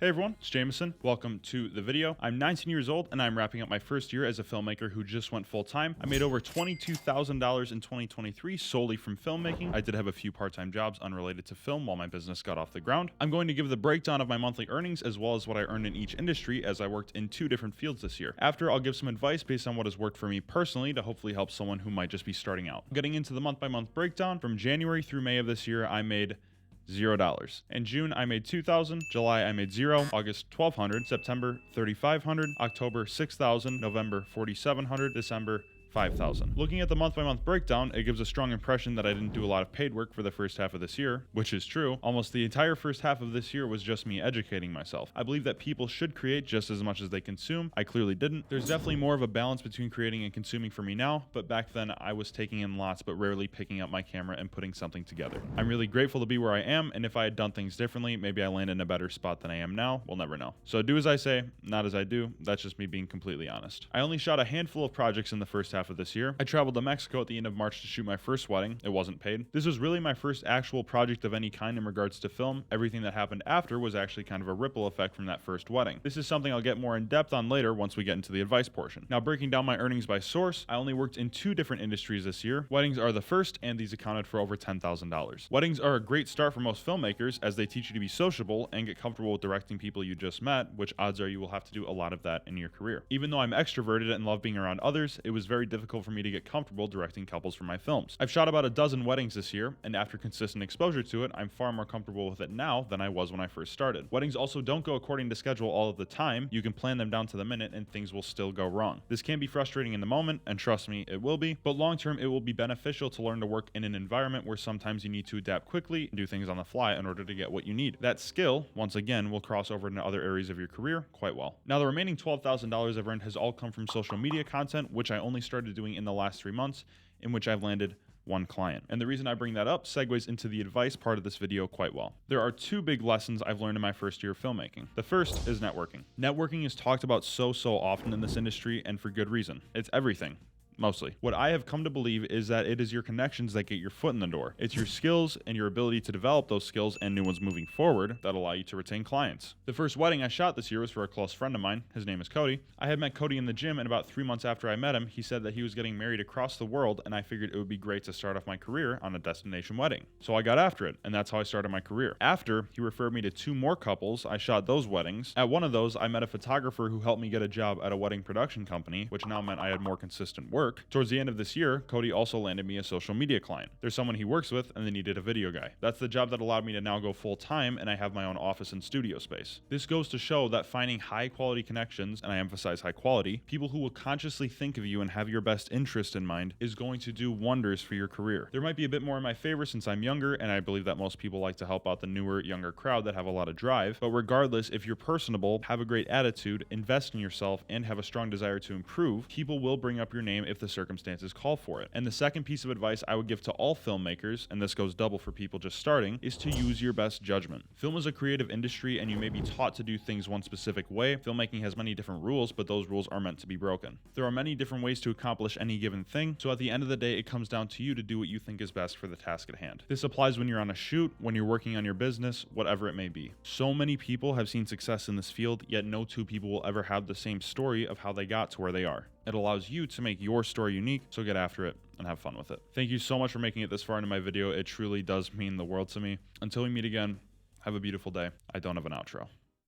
Hey everyone, it's Jameson. Welcome to the video. I'm 19 years old and I'm wrapping up my first year as a filmmaker who just went full time. I made over $22,000 in 2023 solely from filmmaking. I did have a few part-time jobs unrelated to film while my business got off the ground. I'm going to give the breakdown of my monthly earnings as well as what I earned in each industry as I worked in 2 different fields this year. After, I'll give some advice based on what has worked for me personally to hopefully help someone who might just be starting out. Getting into the month-by-month breakdown, from January through May of this year, I made $0. In June, I made $2,000. July, I made $0. August, $1,200. September, $3,500. October, $6,000. November, $4,700. December, $5,000. Looking at the month-by-month breakdown, it gives a strong impression that I didn't do a lot of paid work for the first half of this year, which is true. Almost the entire first half of this year was just me educating myself. I believe that people should create just as much as they consume. I clearly didn't. There's definitely more of a balance between creating and consuming for me now, but back then I was taking in lots but rarely picking up my camera and putting something together. I'm really grateful to be where I am, and if I had done things differently, maybe I land in a better spot than I am now. We'll never know. So do as I say, not as I do. That's just me being completely honest. I only shot a handful of projects in the first half of this year. I traveled to Mexico at the end of March to shoot my first wedding. It wasn't paid. This was really my first actual project of any kind in regards to film. Everything that happened after was actually kind of a ripple effect from that first wedding. This is something I'll get more in depth on later once we get into the advice portion. Now, breaking down my earnings by source, I only worked in 2 different industries this year. Weddings are the first, and these accounted for over $10,000. Weddings are a great start for most filmmakers as they teach you to be sociable and get comfortable with directing people you just met, which odds are you will have to do a lot of that in your career. Even though I'm extroverted and love being around others, it was very difficult for me to get comfortable directing couples for my films. I've shot about a dozen weddings this year, and after consistent exposure to it, I'm far more comfortable with it now than I was when I first started. Weddings also don't go according to schedule all of the time. You can plan them down to the minute and things will still go wrong. This can be frustrating in the moment, and trust me, it will be, but long term it will be beneficial to learn to work in an environment where sometimes you need to adapt quickly and do things on the fly in order to get what you need. That skill, once again, will cross over into other areas of your career quite well. Now, the remaining $12,000 I've earned has all come from social media content, which I only started doing in the last 3 months, in which I've landed 1 client. And the reason I bring that up segues into the advice part of this video quite well. There are 2 big lessons I've learned in my first year of filmmaking. The first is networking. Networking is talked about so often in this industry, and for good reason. It's everything. Mostly. What I have come to believe is that it is your connections that get your foot in the door. It's your skills and your ability to develop those skills and new ones moving forward that allow you to retain clients. The first wedding I shot this year was for a close friend of mine. His name is Cody. I had met Cody in the gym, and about 3 months after I met him, he said that he was getting married across the world, and I figured it would be great to start off my career on a destination wedding. So I got after it, and that's how I started my career. After, he referred me to 2 more couples. I shot those weddings. At one of those, I met a photographer who helped me get a job at a wedding production company, which now meant I had more consistent work. Towards the end of this year, Cody also landed me a social media client. There's someone he works with, and they needed a video guy. That's the job that allowed me to now go full time, and I have my own office and studio space. This goes to show that finding high quality connections, and I emphasize high quality, people who will consciously think of you and have your best interest in mind, is going to do wonders for your career. There might be a bit more in my favor since I'm younger, and I believe that most people like to help out the newer, younger crowd that have a lot of drive, but regardless, if you're personable, have a great attitude, invest in yourself, and have a strong desire to improve, people will bring up your name if the circumstances call for it. And the second piece of advice I would give to all filmmakers, and this goes double for people just starting, is to use your best judgment. Film is a creative industry, and you may be taught to do things one specific way. Filmmaking has many different rules, but those rules are meant to be broken. There are many different ways to accomplish any given thing, so at the end of the day, it comes down to you to do what you think is best for the task at hand. This applies when you're on a shoot, when you're working on your business, whatever it may be. So many people have seen success in this field, yet no 2 people will ever have the same story of how they got to where they are. It allows you to make your story unique, so get after it and have fun with it. Thank you so much for making it this far into my video. It truly does mean the world to me. Until we meet again, have a beautiful day. I don't have an outro.